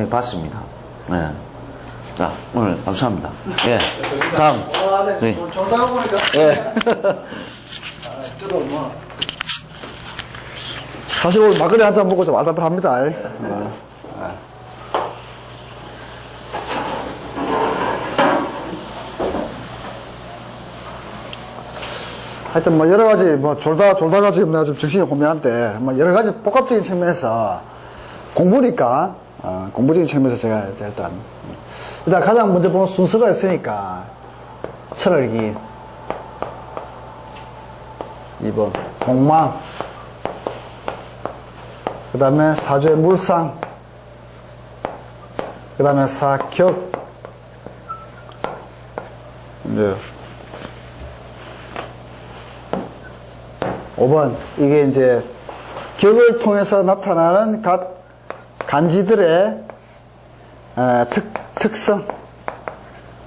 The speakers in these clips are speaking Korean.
예, 봤습니다. 예. 자, 오늘 감사합니다. 예. 다음. 네. 네. 좋다고 보니까. 예. 저도 뭐. 사실 오늘 막걸리 한 잔 먹고 좀 알다들합니다. 하여튼 뭐 여러 가지 뭐 졸다가 지금 내가 좀 정신이 혼미한데 뭐 여러 가지 복합적인 측면에서 공부니까 공부적인 측면에서 제가 일단 가장 먼저 보는 순서가 있으니까 철월기 2번 공망 그 다음에 사주의 물상 그 다음에 사격 네. 5번 이게 이제 격을 통해서 나타나는 각 간지들의 특성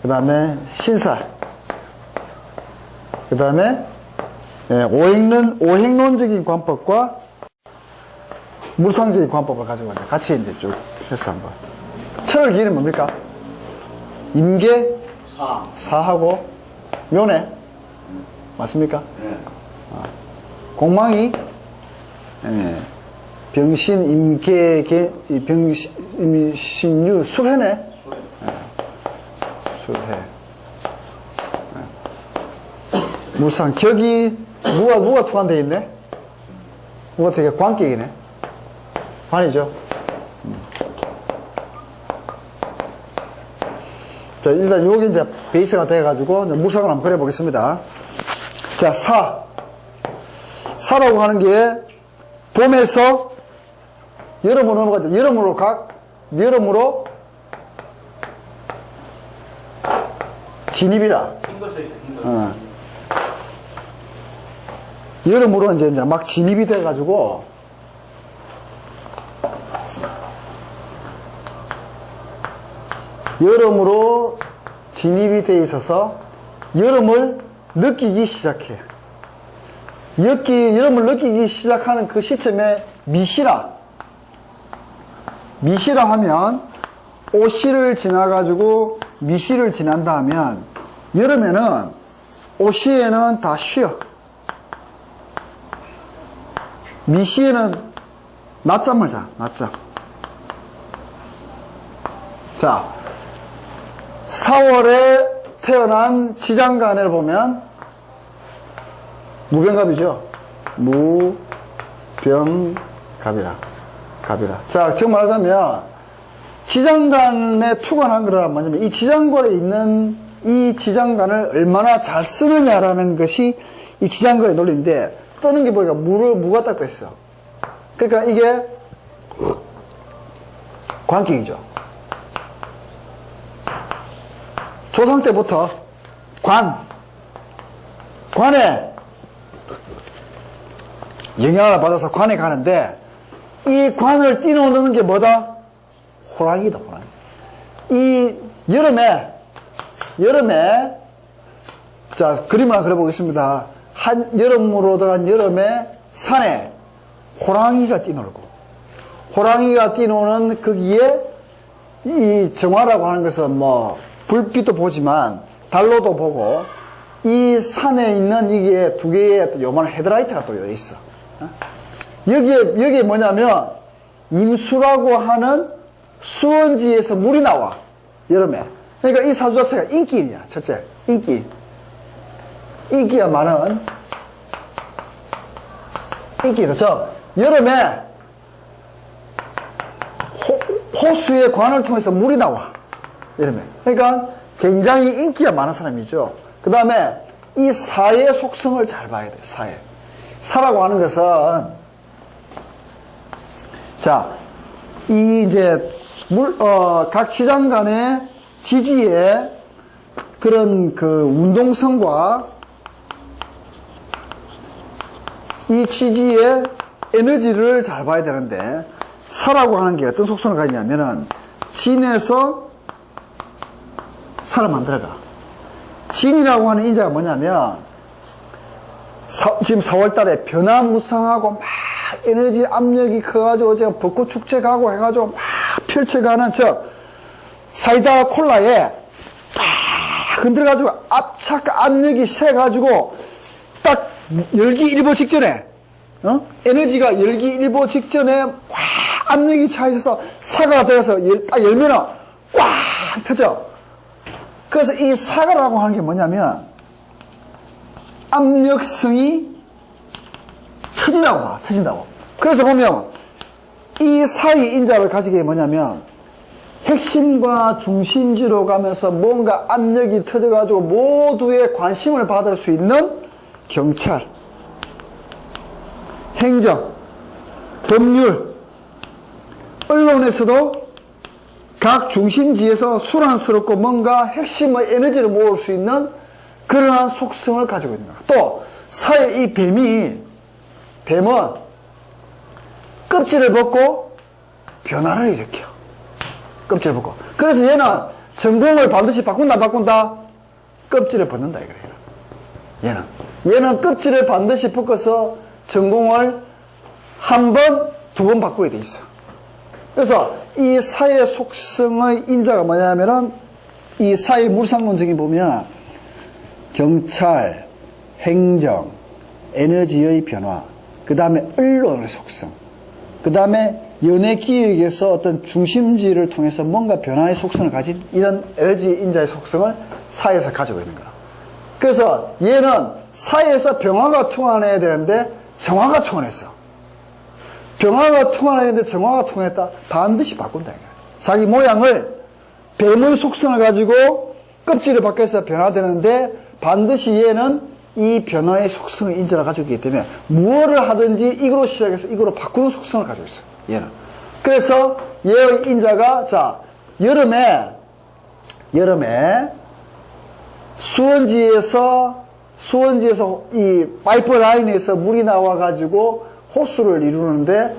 그 다음에 신살 그 다음에 오행론적인 관법과 물상적인 관법을 가지고 같이 이제 쭉 해서 한번 철기는 뭡니까? 임계 사하고 묘네 맞습니까? 네. 공망이 병신 임계 병신유 술해네. 술해. 물상 격이 무가 투한되어 있네. 무가 되게 관격이네. 관이죠. 자, 일단 요게 이제 베이스가 돼가지고 물상을 한번 그려보겠습니다. 자, 사라고 하는 게 봄에서 여름으로 넘어가죠. 여름으로 진입이라. 여름으로 이제 막 진입이 돼가지고 여름으로 진입이 돼 있어서 여름을 느끼기 시작해. 여름을 느끼기 시작하는 그 시점에 미시라 하면 오시를 지나가지고 미시를 지난다 하면 여름에는 오시에는 다 쉬어. 미시에는 낮잠을 자. 낮잠. 자, 4월에 태어난 지장간을 보면 무병갑이죠. 무병갑이라. 자, 지금 말하자면 지장간에 투관한 거란 뭐냐면 이 지장간에 있는 이 지장간을 얼마나 잘 쓰느냐라는 것이 이 지장간의 논리인데 뜨는 게 보니까 무가 딱 됐어. 그러니까 이게 관격이죠. 조상 때부터 관에 영향을 받아서 관에 가는데 이 관을 뛰어오르는 게 뭐다? 호랑이다, 호랑이. 이 여름에 자, 그림 하나 그려보겠습니다. 여름으로 들어간 여름에 산에 호랑이가 뛰놀고 호랑이가 뛰노는 거기에 이 정화라고 하는 것은 뭐 불빛도 보지만 달로도 보고 이 산에 있는 이게 두 개의 또 요만한 헤드라이트가 또 여기 있어. 여기에 뭐냐면 임수라고 하는 수원지에서 물이 나와. 여름에. 그러니까 이 사주 자체가 인기인이야. 첫째, 인기가 많은 인기다. 여름에 호수의 관을 통해서 물이 나와. 여름에. 그러니까 굉장히 인기가 많은 사람이죠. 그 다음에 이 사의 속성을 잘 봐야 돼. 사라고 하는 것은 자, 이 이제 각 지장 간의 지지의 그런 그 운동성과 이 지지의 에너지를 잘 봐야 되는데 사라고 하는 게 어떤 속성을 가지냐면은 진에서 사를 만들어가. 진이라고 하는 인자가 뭐냐면 지금 4월 달에 변화무쌍하고 막 에너지 압력이 커가지고 제가 벚꽃 축제 가고 해가지고 막 펼쳐가는 저 사이다 콜라에 딱 흔들어가지고 압력이 세가지고 딱 열기 일보 직전에, 에너지가 열기 일보 직전에 꽉 압력이 차 있어서 사과가 들어서 딱 열면은 꽉 터져. 그래서 이 사과라고 하는 게 뭐냐면 압력성이 터진다고. 그래서 보면 이 사이 인자를 가지게 게 뭐냐면 핵심과 중심지로 가면서 뭔가 압력이 터져가지고 모두의 관심을 받을 수 있는 경찰, 행정, 법률, 언론에서도 각 중심지에서 소란스럽고 뭔가 핵심의 에너지를 모을 수 있는 그러한 속성을 가지고 있는 거야. 또 사회 이 뱀은 껍질을 벗고 변화를 일으켜. 껍질을 벗고. 그래서 얘는 전공을 반드시 바꾼다. 껍질을 벗는다 이거예요. 얘는 껍질을 반드시 벗겨서 전공을 한 번, 두 번 바꾸게 돼 있어. 그래서 이 사회 속성의 인자가 뭐냐면은 이 사회 물상론적인 보면 경찰, 행정, 에너지의 변화, 그 다음에 언론의 속성, 그 다음에 연예기획에서 어떤 중심지를 통해서 뭔가 변화의 속성을 가진 이런 에너지 인자의 속성을 사회에서 가지고 있는 거야. 그래서 얘는 사회에서 병화가 통한해야 되는데 정화가 통한했어. 병화가 통한해야 되는데 정화가 통했다. 반드시 바꾼다. 자기 모양을 뱀의 속성을 가지고 껍질을 바뀌어서 변화되는데 반드시 얘는 이 변화의 속성의 인자를 가지고 있기 때문에 무엇을 하든지 이거로 시작해서 이거로 바꾸는 속성을 가지고 있어. 얘는. 그래서 얘의 인자가 자 여름에 수원지에서 이 파이프 라인에서 물이 나와 가지고 호수를 이루는데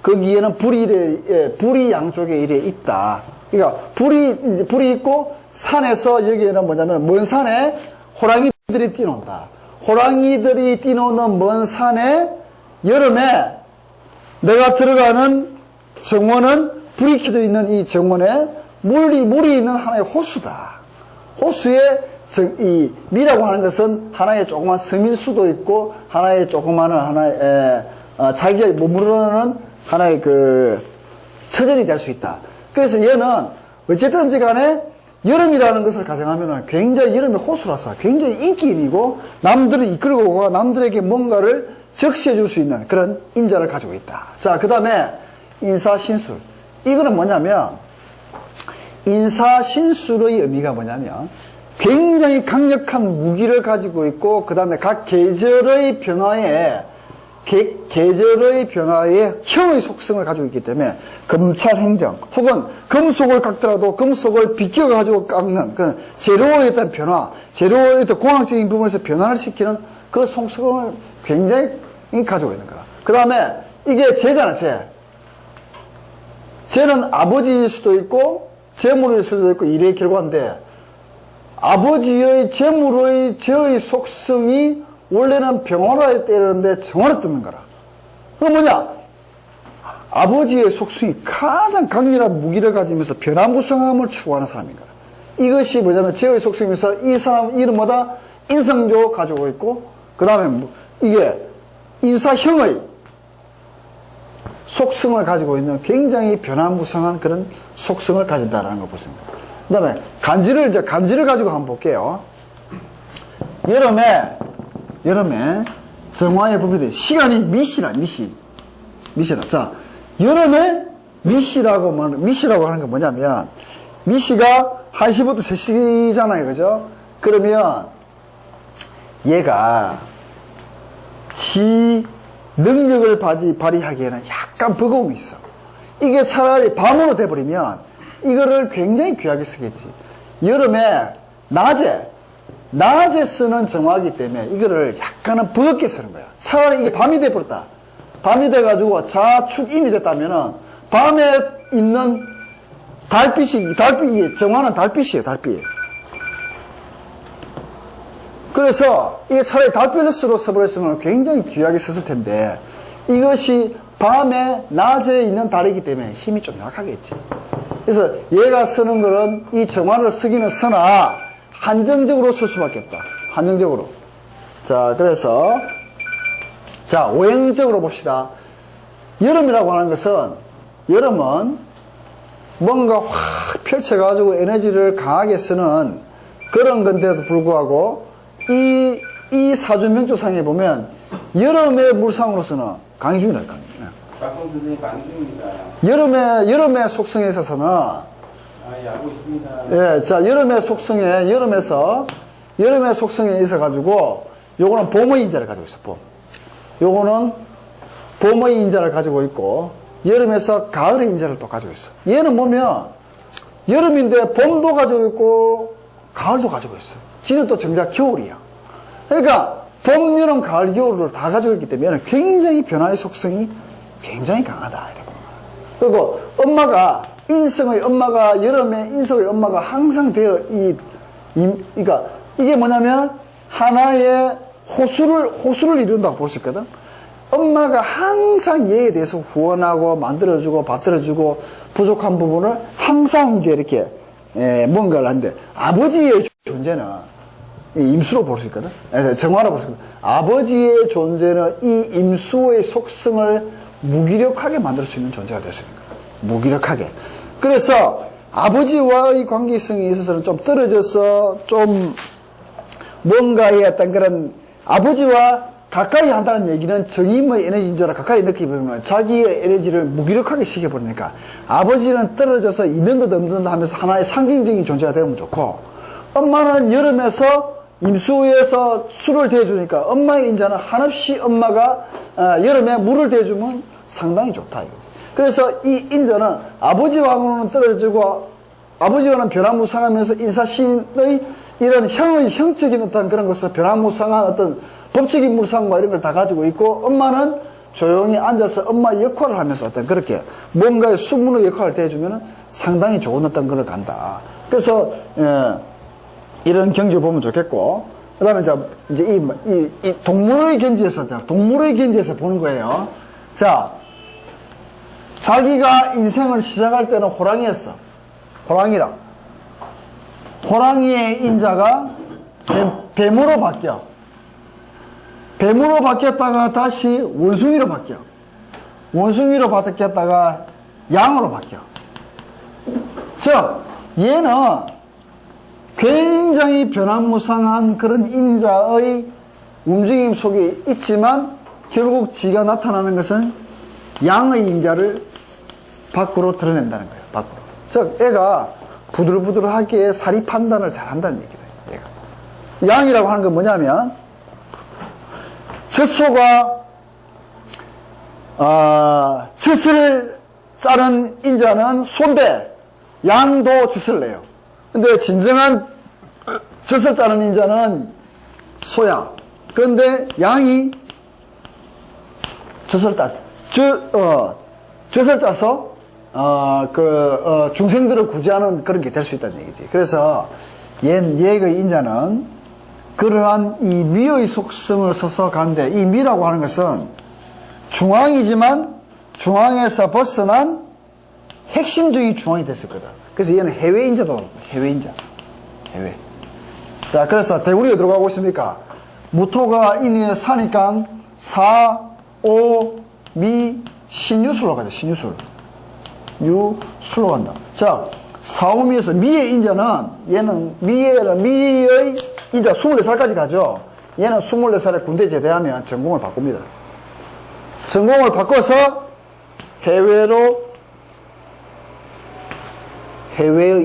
거기에는 불이 양쪽에 이래 있다. 그러니까 불이 있고 산에서 여기에는 뭐냐면 먼 산에 호랑이들이 뛰논다. 호랑이들이 뛰노는 먼 산에 여름에 내가 들어가는 정원은 불이 켜져 있는 이 정원에 물이 있는 하나의 호수다. 호수에 이 미라고 하는 것은 하나의 조그만 섬일 수도 있고 하나의 조그마한 하나의 자기가 머무르는 하나의 그 터전이 될 수 있다. 그래서 얘는 어쨌든지 간에 여름이라는 것을 가정하면 굉장히 여름의 호수라서 굉장히 인기인이고 남들을 이끌고 오고 남들에게 뭔가를 적시해 줄 수 있는 그런 인자를 가지고 있다. 자, 그 다음에 인사신술. 이거는 뭐냐면 인사신술의 의미가 뭐냐면 굉장히 강력한 무기를 가지고 있고 그 다음에 각 계절의 변화에 형의 속성을 가지고 있기 때문에 검찰 행정 혹은 금속을 깎더라도 금속을 비껴 가지고 깎는 그 재료에 대한 변화, 재료의 어떤 공학적인 부분에서 변화를 시키는 그 속성을 굉장히 가지고 있는 거야. 그 다음에 이게 재잖아, 재는 아버지일 수도 있고 재물일 수도 있고 일의 결과인데 아버지의 재물의 재의 속성이 원래는 병화로 때리는데 정화로 뜯는 거라. 그건 뭐냐? 아버지의 속성이 가장 강렬한 무기를 가지면서 변화무쌍함을 추구하는 사람인 거라. 이것이 뭐냐면 재의 속성이면서 이 사람 이름마다 인성조 가지고 있고 그 다음에 이게 인사형의 속성을 가지고 있는 굉장히 변화무쌍한 그런 속성을 가진다라는 걸 보십니다. 그 다음에 간지를 가지고 한번 볼게요. 여름에 정화의 법칙이 시간이 미시라. 자, 여름에 미시라고 하는 게 뭐냐면 미시가 1시부터 3시잖아요. 그죠? 그러면 얘가 지 능력을 발휘하기에는 약간 버거움이 있어. 이게 차라리 밤으로 돼버리면 이거를 굉장히 귀하게 쓰겠지. 여름에 낮에 쓰는 정화이기 때문에 이거를 약간은 버겁게 쓰는 거야. 차라리 이게 밤이 돼버렸다. 밤이 돼가지고 자축인이 됐다면은 밤에 있는 정화는 달빛이에요, 달빛. 그래서 이게 차라리 달빛으로 써버렸으면 굉장히 귀하게 썼을 텐데 이것이 밤에 낮에 있는 달이기 때문에 힘이 좀 약하겠지. 그래서 얘가 쓰는 거는 이 정화를 쓰기는 쓰나 한정적으로 쓸 수밖에 없다. 한정적으로. 자, 그래서 자, 오행적으로 봅시다. 여름이라고 하는 것은 여름은 뭔가 확 펼쳐가지고 에너지를 강하게 쓰는 그런 건데도 불구하고 이 사주명조상에 보면 여름의 물상으로서는 강의 중이랄 거 아니에요. 박동 선생님 강중입니다. 여름의 속성에 있어서는 예, 알고 있습니다. 예, 자, 여름의 속성에 있어가지고 요거는 봄의 인자를 가지고 있어, 봄. 요거는 봄의 인자를 가지고 있고 여름에서 가을의 인자를 또 가지고 있어. 얘는 보면 여름인데 봄도 가지고 있고 가을도 가지고 있어. 지는 또 정작 겨울이야. 그러니까 봄, 여름, 가을, 겨울을 다 가지고 있기 때문에 얘는 굉장히 변화의 속성이 굉장히 강하다. 이래 보면. 그리고 여름에 인성의 엄마가 항상 되어 그러니까 이게 뭐냐면 하나의 호수를 이룬다고 볼 수 있거든. 엄마가 항상 얘에 대해서 후원하고 만들어주고 받들어주고 부족한 부분을 항상 이제 이렇게 뭔가를 하는데 아버지의 존재는 임수로 볼 수 있거든. 정화로 볼 수 있거든. 아버지의 존재는 이 임수의 속성을 무기력하게 만들 수 있는 존재가 될 수 있는 거야. 무기력하게. 그래서 아버지와의 관계성에 있어서는 좀 떨어져서 좀 뭔가의 어떤 그런 아버지와 가까이 한다는 얘기는 정임의 에너지인지라 가까이 느끼게 보면 자기의 에너지를 무기력하게 시켜버리니까 아버지는 떨어져서 있는 듯 없는 듯 하면서 하나의 상징적인 존재가 되면 좋고 엄마는 여름에서 임수에서 술을 대주니까 엄마의 인자는 한없이 엄마가 여름에 물을 대주면 상당히 좋다 이거지. 그래서 이 인자는 아버지와는 떨어지고 아버지와는 변화무쌍하면서 인사신의 이런 형적인 어떤 그런 것을 변화무쌍한 어떤 법적인 물상과 이런 걸 다 가지고 있고 엄마는 조용히 앉아서 엄마의 역할을 하면서 어떤 그렇게 뭔가의 수문의 역할을 대해주면 상당히 좋은 어떤 걸 간다. 그래서 이런 경지를 보면 좋겠고 그 다음에 이제 이 동물의 견지에서 보는 거예요. 자, 자기가 인생을 시작할 때는 호랑이였어. 호랑이의 인자가 뱀으로 바뀌어. 뱀으로 바뀌었다가 다시 원숭이로 바뀌어. 원숭이로 바뀌었다가 양으로 바뀌어. 즉, 얘는 굉장히 변화무쌍한 그런 인자의 움직임 속에 있지만 결국 지가 나타나는 것은 양의 인자를 밖으로 드러낸다는 거예요. 밖으로. 즉, 애가 부들부들하게 사리 판단을 잘 한다는 얘기다. 얘가. 양이라고 하는 건 뭐냐면 젖소가 젖을 짜는 인자는 소인데 양도 젖을 내요. 근데 진정한 젖을 짜는 인자는 소야. 그런데 양이 젖을 짜서 중생들을 구제하는 그런 게 될 수 있다는 얘기지. 그래서 얘의 인자는 그러한 이 미의 속성을 써서 가는데 이 미라고 하는 것은 중앙이지만 중앙에서 벗어난 핵심적인 중앙이 됐을 거다. 그래서 얘는 해외인자도 해외인자. 해외. 자, 그래서 대구리에 들어가고 있습니까? 무토가 인에 사니까 사, 오, 미, 신유술로 가자. 신유술. 유술로 간다. 자, 사오미에서 미의 인자는 얘는 미의 인자 24살까지 가죠. 얘는 24살에 군대 제대하면 전공을 바꿉니다. 전공을 바꿔서 해외의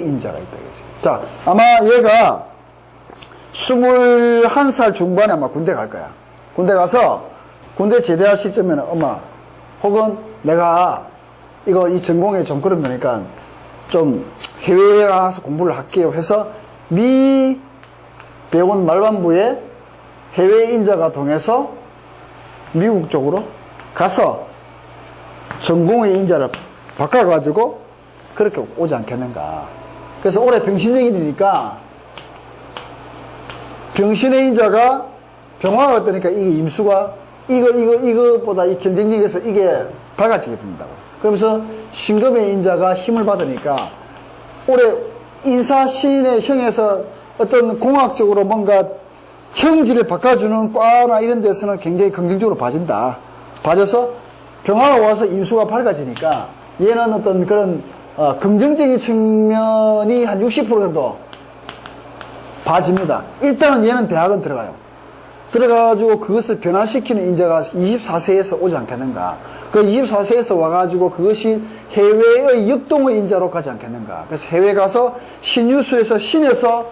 인자가 있다. 이거지. 자, 아마 얘가 21살 중반에 아마 군대 갈 거야. 군대 가서 군대 제대할 시점에는 엄마 혹은 내가 이 전공에 좀 그런 거니까 좀 해외에 가서 공부를 할게요 해서 미 대원 말반부에 해외 인자가 동해서 미국 쪽으로 가서 전공의 인자를 바꿔가지고 그렇게 오지 않겠는가. 그래서 올해 병신정일이니까 병신의 인자가 병화가 뜨니까 이게 임수가 이거보다 이 경쟁력에서 이게 밝아지게 된다고. 그러면서 신금의 인자가 힘을 받으니까 올해 인사신의 형에서 어떤 공학적으로 뭔가 형질을 바꿔주는 과나 이런 데서는 굉장히 긍정적으로 봐진다. 봐져서 병화가 와서 인수가 밝아지니까 얘는 어떤 그런 긍정적인 측면이 한 60% 정도 봐집니다. 일단은 얘는 대학은 들어가요. 들어가가지고 그것을 변화시키는 인자가 24세에서 오지 않겠는가. 그 24세에서 와가지고 그것이 해외의 역동의 인자로 가지 않겠는가. 그래서 해외 가서 신유수에서 신에서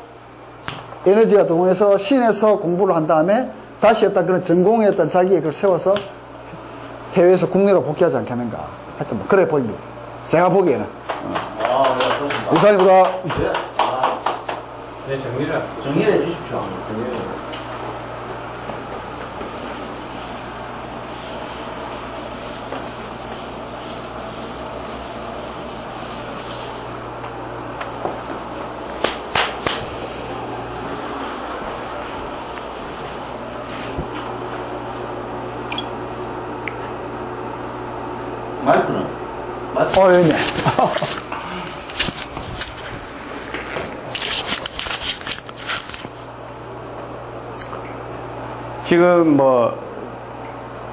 에너지가 동원해서 신에서 공부를 한 다음에 다시 어떤 그런 전공의 어떤 자기의 걸 세워서 해외에서 국내로 복귀하지 않겠는가. 하여튼 뭐 그래 보입니다. 제가 보기에는. 이상입니다. 네, 정리를 해 주십시오. 마이크는? 여기네. 지금 뭐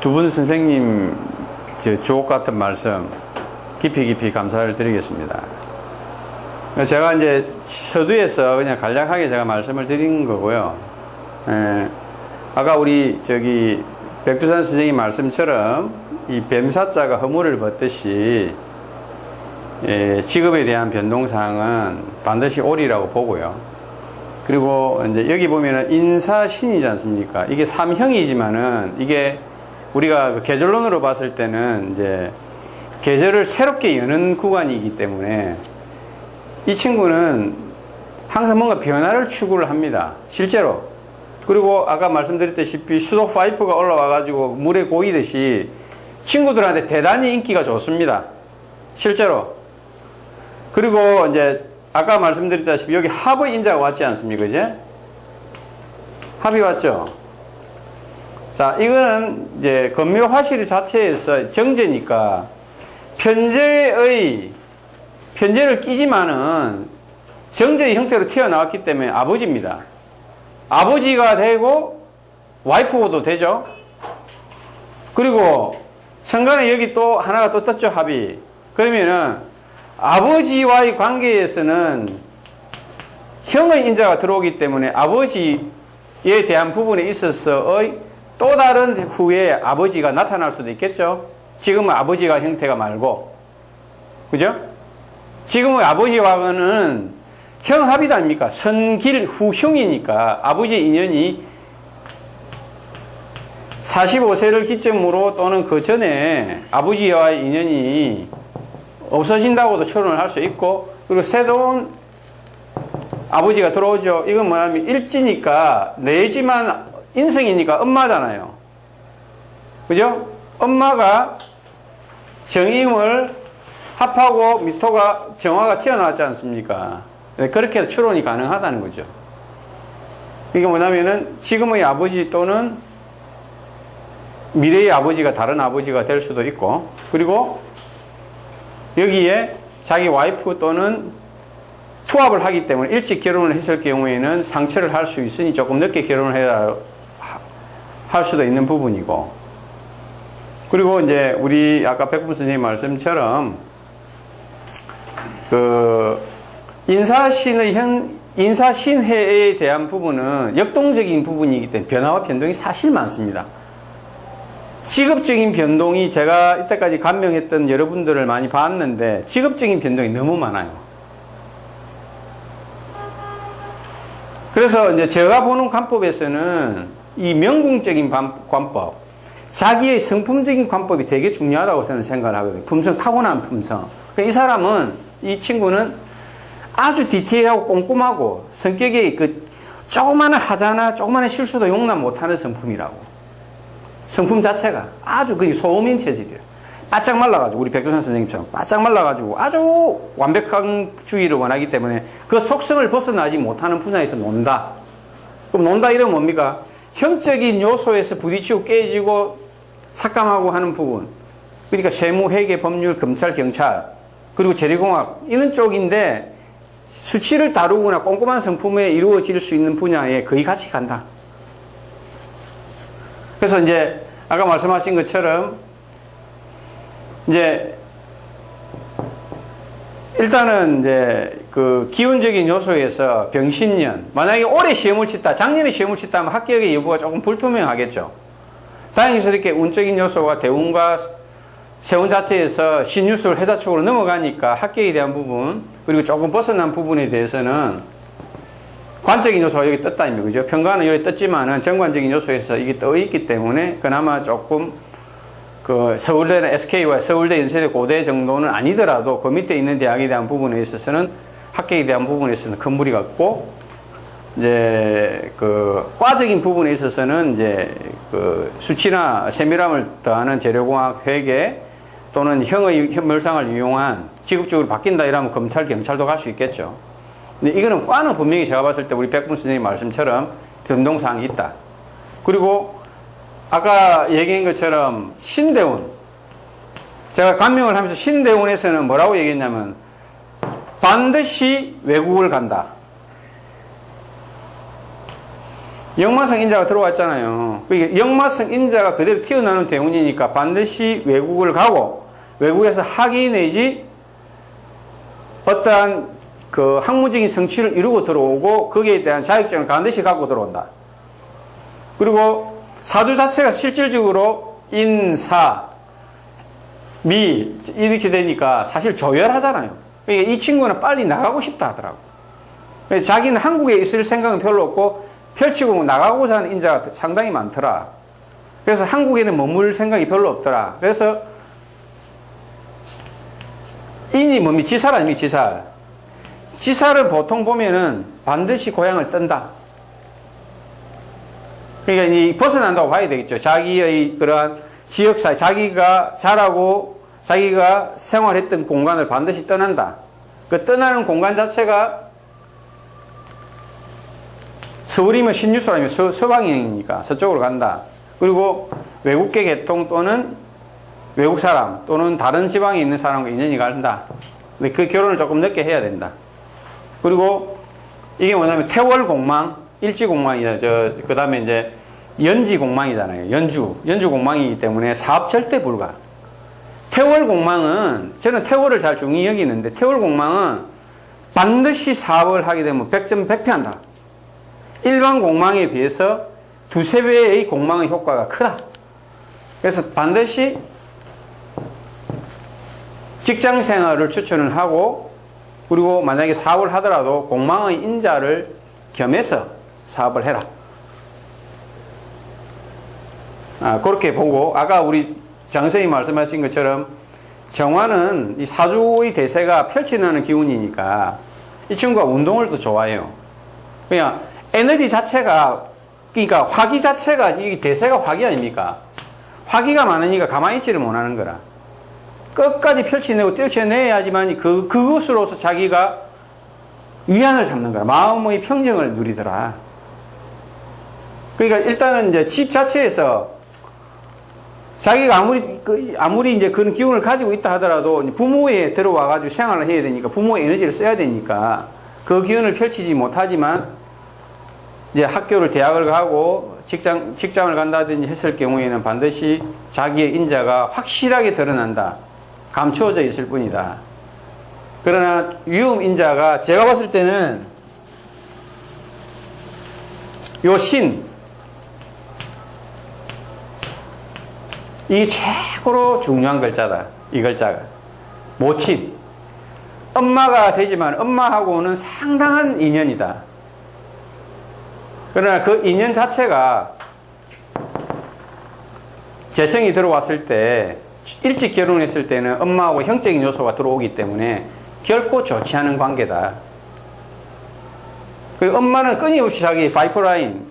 두 분 선생님 주옥 같은 말씀 깊이 감사를 드리겠습니다. 제가 이제 서두에서 그냥 간략하게 제가 말씀을 드린 거고요. 아까 우리 백두산 선생님 말씀처럼 이 뱀사자가 허물을 벗듯이 직업에 대한 변동사항은 반드시 오리라고 보고요. 그리고 이제 여기 보면은 인사신이지 않습니까? 이게 삼형이지만은 이게 우리가 그 계절론으로 봤을 때는 이제 계절을 새롭게 여는 구간이기 때문에 이 친구는 항상 뭔가 변화를 추구를 합니다. 실제로. 그리고 아까 말씀드렸다시피 수도 파이프가 올라와가지고 물에 고이듯이 친구들한테 대단히 인기가 좋습니다. 실제로. 그리고 이제 아까 말씀드렸다시피 여기 합의 인자가 왔지 않습니까? 이제? 합이 왔죠? 자, 이거는 이제 건묘 화실 자체에서 정제니까 편제를 끼지만은 정제의 형태로 튀어나왔기 때문에 아버지입니다. 아버지가 되고 와이프도 되죠? 그리고 천간에 여기 또 하나가 또 떴죠, 합이. 그러면은 아버지와의 관계에서는 형의 인자가 들어오기 때문에 아버지에 대한 부분에 있어서의 또 다른 후에 아버지가 나타날 수도 있겠죠. 지금은 아버지가 형태가 말고, 그죠? 지금의 아버지와는 형합이다 아닙니까? 선길 후형이니까 아버지 인연이 45세를 기점으로 또는 그 전에 아버지와의 인연이 없어진다고도 추론을 할 수 있고, 그리고 새로운 아버지가 들어오죠. 이건 뭐냐면 일지니까 내지만 인성이니까 엄마잖아요. 그죠? 엄마가 정임을 합하고 미토가 정화가 튀어나왔지 않습니까? 그렇게 추론이 가능하다는 거죠. 이게 뭐냐면은 지금의 아버지 또는 미래의 아버지가 다른 아버지가 될 수도 있고, 그리고 여기에 자기 와이프 또는 투합을 하기 때문에 일찍 결혼을 했을 경우에는 상처를 할 수 있으니 조금 늦게 결혼을 해야 할 수도 있는 부분이고, 그리고 이제 우리 아까 백분 선생님 말씀처럼 그 인사신해에 대한 부분은 역동적인 부분이기 때문에 변화와 변동이 사실 많습니다. 직업적인 변동이 제가 이때까지 감명했던 여러분들을 많이 봤는데 직업적인 변동이 너무 많아요. 그래서 이제 제가 보는 관법에서는 이 명궁적인 관법, 자기의 성품적인 관법이 되게 중요하다고 저는 생각을 하거든요. 품성, 타고난 품성. 이 사람은, 이 친구는 아주 디테일하고 꼼꼼하고 성격이 조그마한 하자나 조그마한 실수도 용납 못하는 성품이라고. 성품 자체가 아주 소음인 체질이에요. 바짝 말라가지고, 우리 백두산 선생님처럼 바짝 말라가지고 아주 완벽한 주의를 원하기 때문에 그 속성을 벗어나지 못하는 분야에서 논다. 그럼 논다 이러면 뭡니까? 형적인 요소에서 부딪히고 깨지고 삭감하고 하는 부분. 그러니까 세무, 회계, 법률, 검찰, 경찰, 그리고 재래공학 이런 쪽인데 수치를 다루거나 꼼꼼한 성품에 이루어질 수 있는 분야에 거의 같이 간다. 그래서 이제 아까 말씀하신 것처럼 이제 일단은 이제 그 기운적인 요소에서 병신년, 만약에 올해 시험을 치다, 작년에 시험을 치다 하면 합격의 여부가 조금 불투명하겠죠. 다행히 이렇게 운적인 요소가 대운과 세운 자체에서 신유술 해자축으로 넘어가니까 합격에 대한 부분, 그리고 조금 벗어난 부분에 대해서는 관적인 요소가 여기 떴다, 그죠? 평가는 여기 떴지만은 정관적인 요소에서 이게 떠 있기 때문에 그나마 조금 그 서울대나 SK와 서울대, 연세대, 고대 정도는 아니더라도 그 밑에 있는 대학에 대한 부분에 있어서는 합격에 대한 부분에 있어서는 큰 무리가 없고, 이제 그 과적인 부분에 있어서는 이제 그 수치나 세밀함을 더하는 재료공학, 회계 또는 형의 현물상을 이용한 직업적으로 바뀐다 이러면 검찰, 경찰도 갈 수 있겠죠. 근데 이거는 과는 분명히 제가 봤을 때 우리 백분 선생님 말씀처럼 변동사항이 있다. 그리고 아까 얘기한 것처럼 신대운, 제가 감명을 하면서 신대운에서는 뭐라고 얘기했냐면 반드시 외국을 간다. 역마성 인자가 들어왔잖아요. 그러니까 역마성 인자가 그대로 튀어나오는 대운이니까 반드시 외국을 가고 외국에서 학위 내지 어떠한 그 학문적인 성취를 이루고 들어오고 거기에 대한 자격증을 반드시 갖고 들어온다. 그리고 사주 자체가 실질적으로 인사, 미 이렇게 되니까 사실 조열하잖아요. 그러니까 이 친구는 빨리 나가고 싶다 하더라고. 자기는 한국에 있을 생각은 별로 없고 펼치고 나가고자 하는 인자가 상당히 많더라. 그래서 한국에는 머물 생각이 별로 없더라. 그래서 인이 뭡니까? 지살 아닙니까? 지살. 지살을 보통 보면은 반드시 고향을 뜬다. 그러니까 이 벗어난다고 봐야 되겠죠. 자기의 그러한 지역사회, 자기가 자라고 자기가 생활했던 공간을 반드시 떠난다. 그 떠나는 공간 자체가 서울이면 신유술 아니면 서방이니까 서쪽으로 간다. 그리고 외국계 계통 또는 외국 사람 또는 다른 지방에 있는 사람과 인연이 간다. 근데 그 결혼을 조금 늦게 해야 된다. 그리고 이게 뭐냐면 태월공망, 일지공망이다. 그 다음에 이제 연지공망이잖아요. 연주 공망이기 때문에 사업 절대 불가. 태월공망은, 저는 태월을 잘 중히 여기는데, 태월공망은 반드시 사업을 하게 되면 100점 100패 한다. 일반 공망에 비해서 두세 배의 공망의 효과가 크다. 그래서 반드시 직장 생활을 추천을 하고, 그리고 만약에 사업을 하더라도 공망의 인자를 겸해서 사업을 해라. 그렇게 보고, 아까 우리 장 선생님이 말씀하신 것처럼 정화는 이 사주의 대세가 펼쳐나는 기운이니까 이 친구가 운동을 또 좋아해요. 그냥 에너지 자체가, 그러니까 화기 자체가, 이 대세가 화기 아닙니까? 화기가 많으니까 가만히 있지를 못하는 거라. 끝까지 펼쳐내고 뛰어내야지만 그것으로서 자기가 위안을 잡는 거라. 마음의 평정을 누리더라. 그러니까 일단은 이제 집 자체에서 자기가 아무리 이제 그런 기운을 가지고 있다 하더라도 부모에 들어와가지고 생활을 해야 되니까 부모의 에너지를 써야 되니까 그 기운을 펼치지 못하지만 이제 학교를 대학을 가고 직장을 간다든지 했을 경우에는 반드시 자기의 인자가 확실하게 드러난다. 감추어져 있을 뿐이다. 그러나 위험 인자가 제가 봤을 때는 요 신, 이게 최고로 중요한 글자다. 이 글자가. 모친. 엄마가 되지만 엄마하고는 상당한 인연이다. 그러나 그 인연 자체가 재성이 들어왔을 때, 일찍 결혼했을 때는 엄마하고 형적인 요소가 들어오기 때문에 결코 좋지 않은 관계다. 그 엄마는 끊임없이 자기 파이프라인,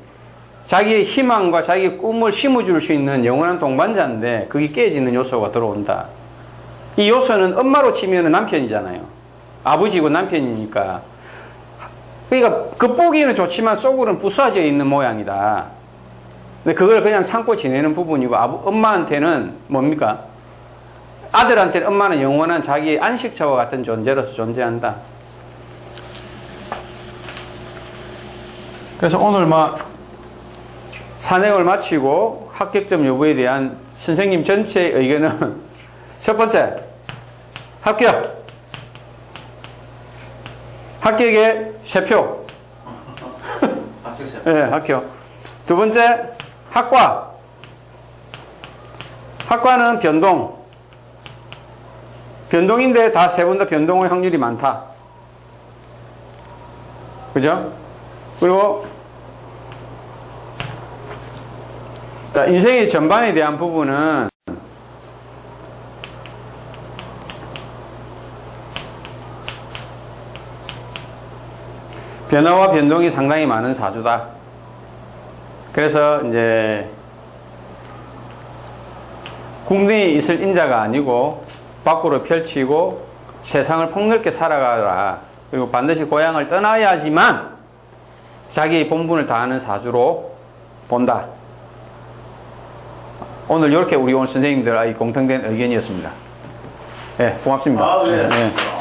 자기의 희망과 자기의 꿈을 심어줄 수 있는 영원한 동반자인데 그게 깨지는 요소가 들어온다. 이 요소는 엄마로 치면 남편이잖아요. 아버지고 남편이니까. 그러니까 겉보기에는 좋지만 속으로는 부서져 있는 모양이다. 근데 그걸 그냥 참고 지내는 부분이고 엄마한테는 뭡니까? 아들한테 엄마는 영원한 자기 안식처와 같은 존재로서 존재한다. 그래서 오늘 산행을 마치고 합격점 여부에 대한 선생님 전체의 의견은 첫 번째, 합격. 합격의 쇠표. 네, 합격. 두 번째, 학과. 학과는 변동. 변동인데 다 세 번 다 변동의 확률이 많다. 그죠? 그리고 자, 인생의 전반에 대한 부분은 변화와 변동이 상당히 많은 사주다. 그래서 이제 궁둥이 있을 인자가 아니고 밖으로 펼치고 세상을 폭넓게 살아가라. 그리고 반드시 고향을 떠나야지만 자기의 본분을 다하는 사주로 본다. 오늘 이렇게 우리 오늘 선생님들 공통된 의견이었습니다. 네, 고맙습니다. 아, 네. 네.